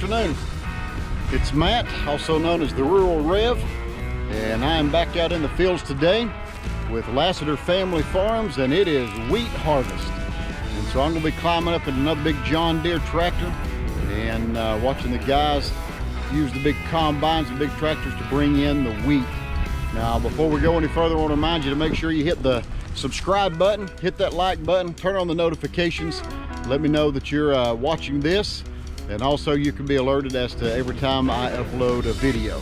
afternoon. It's Matt, also known as the Rural Rev, and I am back out in the fields today with Lassiter Family Farms, and it is wheat harvest. And so I'm going to be climbing up in another big John Deere tractor and watching the guys use the big combines and big tractors to bring in the wheat. Now, before we go any further, I want to remind you to make sure you hit the subscribe button, hit that like button, turn on the notifications. Let me know that you're watching this, and also you can be alerted as to every time I upload a video.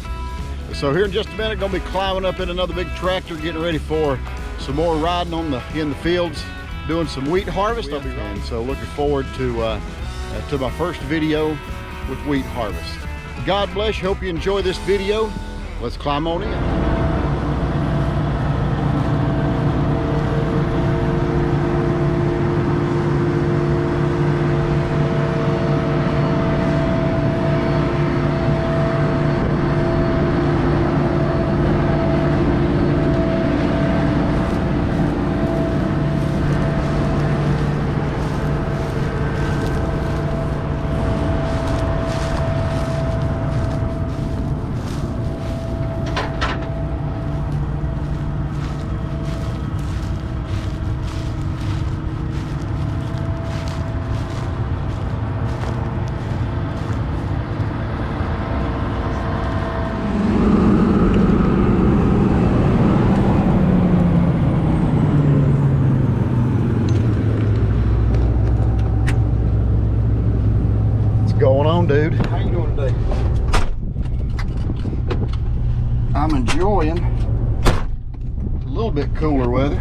So here in just a minute, gonna be climbing up in another big tractor, getting ready for some more riding in the fields, doing some wheat harvest. I'll be running, so looking forward to my first video with wheat harvest. God bless you. Hope you enjoy this video. Let's climb on in. Going on, dude? How you doing today? I'm enjoying a little bit cooler weather.